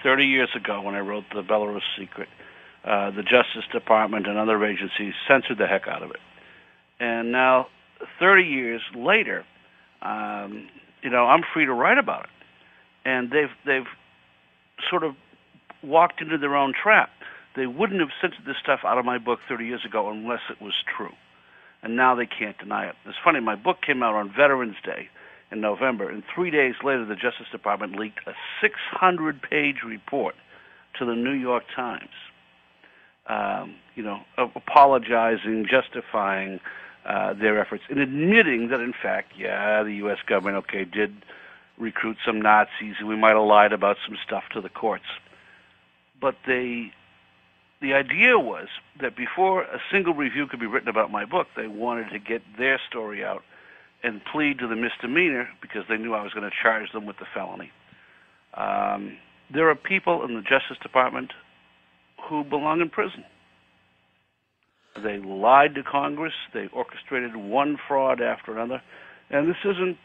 30 years ago when I wrote The Belarus Secret, the Justice Department and other agencies censored the heck out of it. And now, 30 years later, I'm free to write about it. And they've sort of walked into their own trap. They wouldn't have censored this stuff out of my book 30 years ago unless it was true. And now they can't deny it. It's funny, my book came out on Veterans Day in November, and 3 days later the Justice Department leaked a 600-page report to the New York Times, apologizing, justifying their efforts, and admitting that, in fact, the U.S. government, did recruit some Nazis, and we might have lied about some stuff to the courts. But the idea was that before a single review could be written about my book, they wanted to get their story out and plead to the misdemeanor because they knew I was going to charge them with the felony. There are people in the Justice Department who belong in prison. They lied to Congress. They orchestrated one fraud after another. And this isn't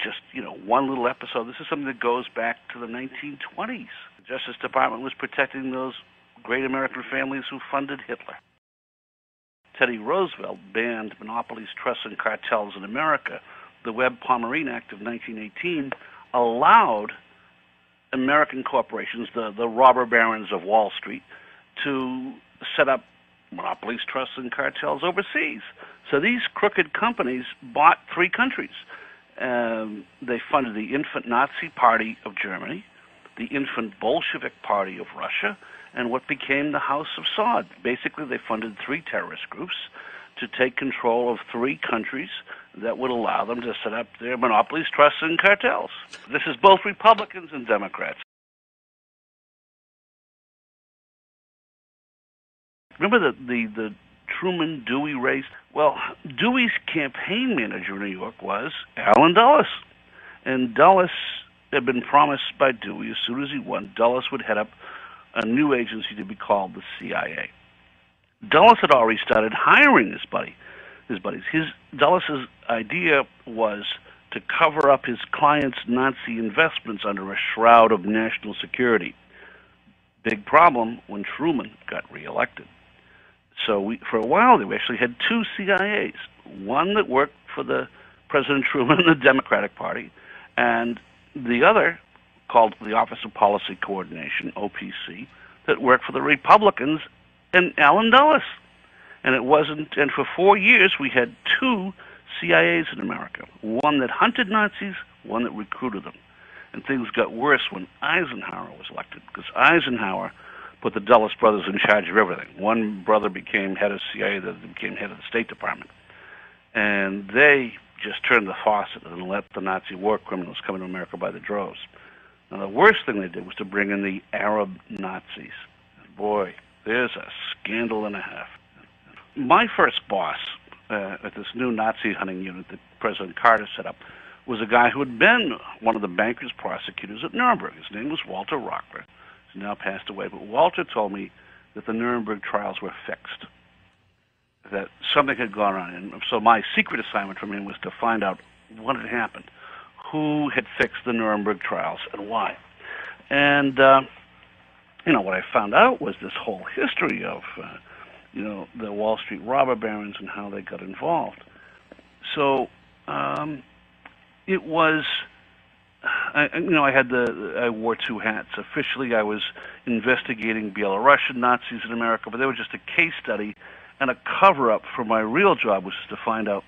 just, one little episode. This is something that goes back to the 1920s. The Justice Department was protecting those great American families who funded Hitler. Teddy Roosevelt banned monopolies, trusts, and cartels in America. The Webb-Pomerene Act of 1918 allowed American corporations, the robber barons of Wall Street, to set up monopolies, trusts, and cartels overseas. So these crooked companies bought three countries. They funded the infant Nazi Party of Germany, the infant Bolshevik Party of Russia, and what became the House of Saud. Basically, they funded three terrorist groups to take control of three countries that would allow them to set up their monopolies, trusts, and cartels. This is both Republicans and Democrats. Remember the Truman Dewey race? Well, Dewey's campaign manager in New York was Allen Dulles. And Dulles had been promised by Dewey as soon as he won, Dulles would head up a new agency to be called the CIA. Dulles had already started hiring his buddies. Dulles' idea was to cover up his clients' Nazi investments under a shroud of national security. Big problem when Truman got reelected. So for a while there, we actually had two CIAs, one that worked for the President Truman and the Democratic Party, and the other, called the Office of Policy Coordination, OPC, that worked for the Republicans and Allen Dulles. And for 4 years we had two CIAs in America, one that hunted Nazis, one that recruited them. And things got worse when Eisenhower was elected, because Eisenhower put the Dulles brothers in charge of everything. One brother became head of CIA, the other became head of the State Department. And they just turned the faucet and let the Nazi war criminals come into America by the droves. Now, the worst thing they did was to bring in the Arab Nazis. And boy, there's a scandal and a half. My first boss at this new Nazi hunting unit that President Carter set up was a guy who had been one of the bankers prosecutors at Nuremberg. His name was Walter Rockler. He's now passed away. But Walter told me that the Nuremberg trials were fixed, that something had gone on. And so my secret assignment from him was to find out what had happened, who had fixed the Nuremberg trials, and why. And, what I found out was this whole history of, the Wall Street robber barons and how they got involved. So it was, I wore two hats. Officially, I was investigating Belarusian Nazis in America, but they were just a case study and a cover-up for my real job, which is to find out,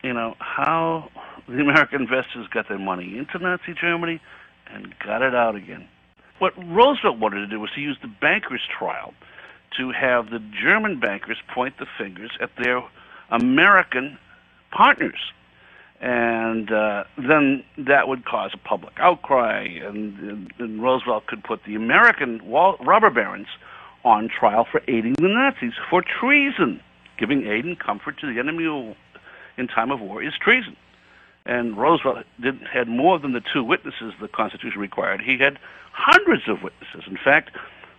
how the American investors got their money into Nazi Germany and got it out again. What Roosevelt wanted to do was to use the bankers' trial to have the German bankers point the fingers at their American partners. And then that would cause a public outcry, and Roosevelt could put the American robber barons on trial for aiding the Nazis for treason. Giving aid and comfort to the enemy in time of war is treason. And Roosevelt had more than the two witnesses the Constitution required. He had hundreds of witnesses. In fact,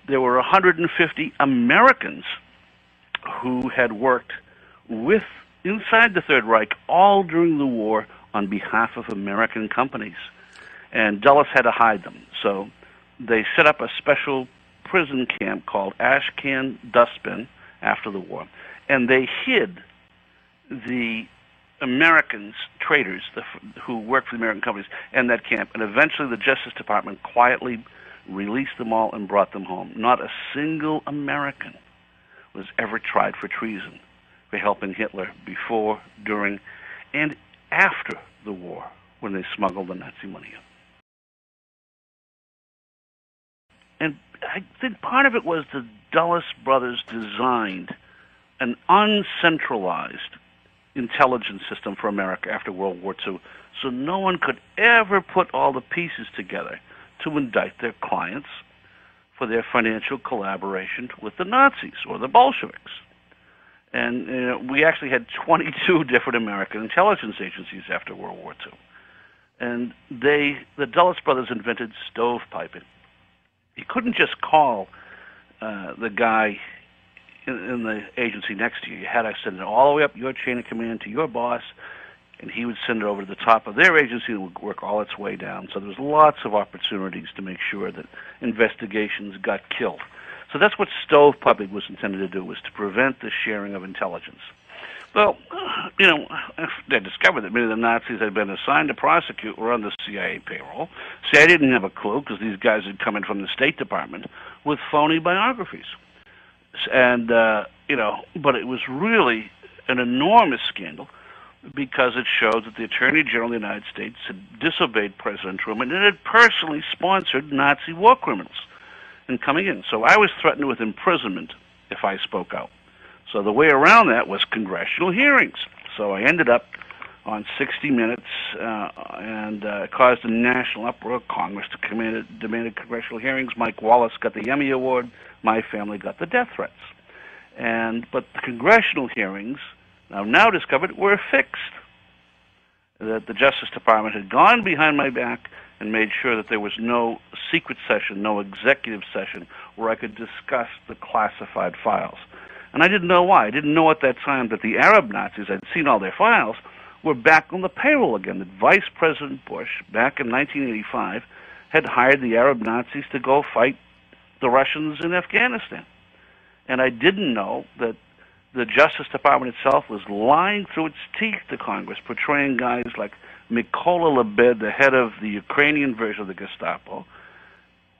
there were 150 Americans who had worked inside the Third Reich all during the war on behalf of American companies. And Dulles had to hide them. So they set up a special prison camp called Ashcan Dustbin after the war, and they hid the Americans, traitors who worked for the American companies, in that camp. And eventually the Justice Department quietly released them all and brought them home. Not a single American was ever tried for treason for helping Hitler before, during, and after the war when they smuggled the Nazi money in. And I think part of it was the Dulles brothers designed an uncentralized intelligence system for America after World War II, so no one could ever put all the pieces together to indict their clients for their financial collaboration with the Nazis or the Bolsheviks. And we actually had 22 different American intelligence agencies after World War II. And the Dulles brothers invented stovepiping. You couldn't just call the guy in the agency next to you. You had to send it all the way up your chain of command to your boss, and he would send it over to the top of their agency and would work all its way down. So there was lots of opportunities to make sure that investigations got killed. So that's what stovepiping was intended to do, was to prevent the sharing of intelligence. Well, they discovered that many of the Nazis had been assigned to prosecute were on the CIA payroll. CIA didn't have a clue because these guys had come in from the State Department with phony biographies. And, but it was really an enormous scandal because it showed that the Attorney General of the United States had disobeyed President Truman and had personally sponsored Nazi war criminals in coming in. So I was threatened with imprisonment if I spoke out. So the way around that was congressional hearings. So I ended up on 60 Minutes and caused a national uproar. Congress demanded congressional hearings. Mike Wallace got the Emmy Award. My family got the death threats. But the congressional hearings, I've now discovered, were fixed. That the Justice Department had gone behind my back and made sure that there was no secret session, no executive session, where I could discuss the classified files. And I didn't know why. I didn't know at that time that the Arab Nazis, I'd seen all their files, were back on the payroll again. That Vice President Bush, back in 1985, had hired the Arab Nazis to go fight the Russians in Afghanistan. And I didn't know that the Justice Department itself was lying through its teeth to Congress, portraying guys like Mykola Lebed, the head of the Ukrainian version of the Gestapo,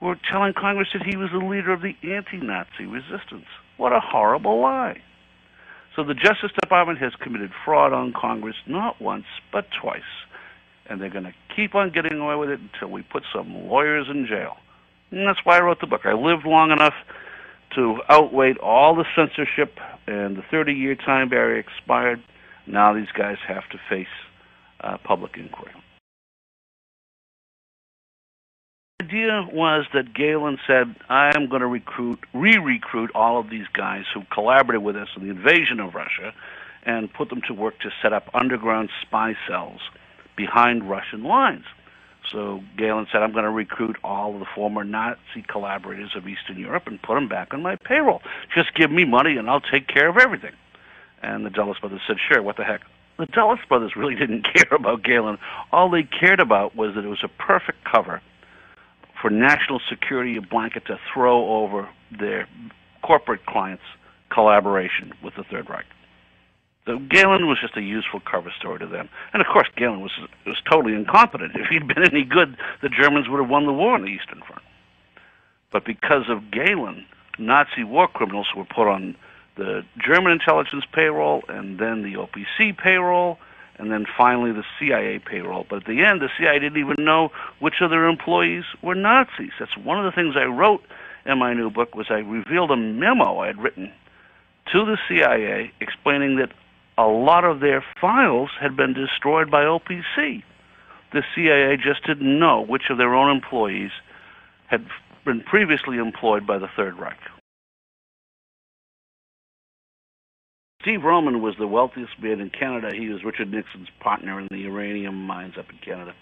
were telling Congress that he was the leader of the anti-Nazi resistance. What a horrible lie. So the Justice Department has committed fraud on Congress not once, but twice. And they're going to keep on getting away with it until we put some lawyers in jail. And that's why I wrote the book. I lived long enough to outwait all the censorship, and the 30-year time barrier expired. Now these guys have to face public inquiry. The idea was that Galen said, I'm going to re-recruit all of these guys who collaborated with us in the invasion of Russia and put them to work to set up underground spy cells behind Russian lines. So Galen said, I'm going to recruit all of the former Nazi collaborators of Eastern Europe and put them back on my payroll. Just give me money and I'll take care of everything. And the Dulles brothers said, sure, what the heck. The Dulles brothers really didn't care about Galen. All they cared about was that it was a perfect cover for national security, a blanket to throw over their corporate clients' collaboration with the Third Reich. So Galen was just a useful cover story to them. And of course, Galen was totally incompetent. If he'd been any good, the Germans would have won the war on the Eastern Front. But because of Galen, Nazi war criminals were put on the German intelligence payroll, and then the OPC payroll, and then finally the CIA payroll. But at the end, the CIA didn't even know which of their employees were Nazis. That's one of the things I wrote in my new book, was I revealed a memo I had written to the CIA explaining that a lot of their files had been destroyed by OPC. The CIA just didn't know which of their own employees had been previously employed by the Third Reich. Steve Roman was the wealthiest man in Canada. He was Richard Nixon's partner in the uranium mines up in Canada.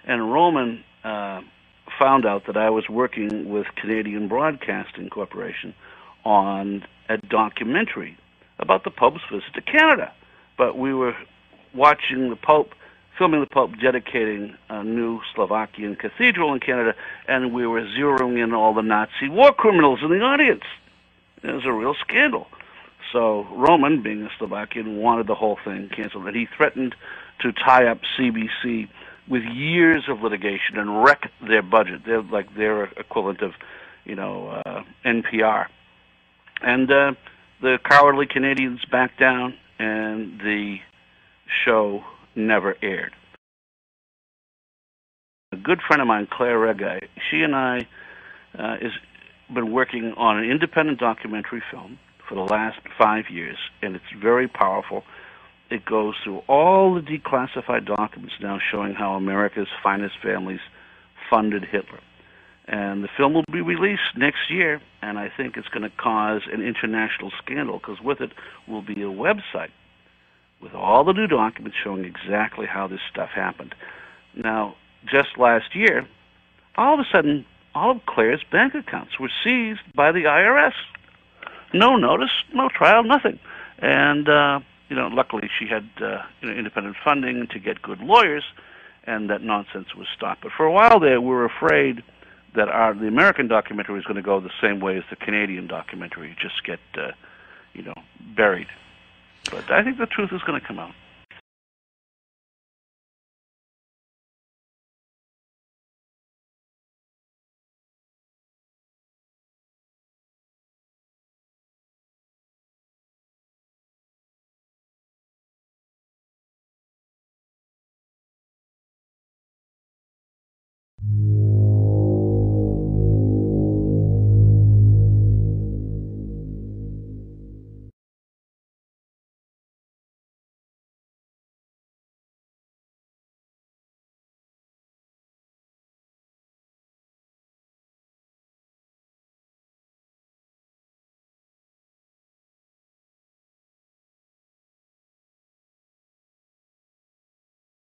And Roman found out that I was working with Canadian Broadcasting Corporation on a documentary about the Pope's visit to Canada. But we were watching the Pope filming the Pope dedicating a new Slovakian cathedral in Canada, and we were zeroing in all the Nazi war criminals in the audience. It was a real scandal. So Roman, being a Slovakian, wanted the whole thing canceled, and he threatened to tie up CBC with years of litigation and wreck their budget. They're like their equivalent of, NPR. And the cowardly Canadians backed down, and the show never aired. A good friend of mine, Claire Regay, she and I is been working on an independent documentary film for the last 5 years, and it's very powerful. It goes through all the declassified documents now showing how America's finest families funded Hitler. And the film will be released next year, and I think it's going to cause an international scandal, because with it will be a website with all the new documents showing exactly how this stuff happened. Now, just last year, all of a sudden, all of Claire's bank accounts were seized by the IRS. No notice, no trial, nothing. And, luckily she had independent funding to get good lawyers, and that nonsense was stopped. But for a while there, we were afraid that the American documentary was going to go the same way as the Canadian documentary, just get, buried. But I think the truth is going to come out.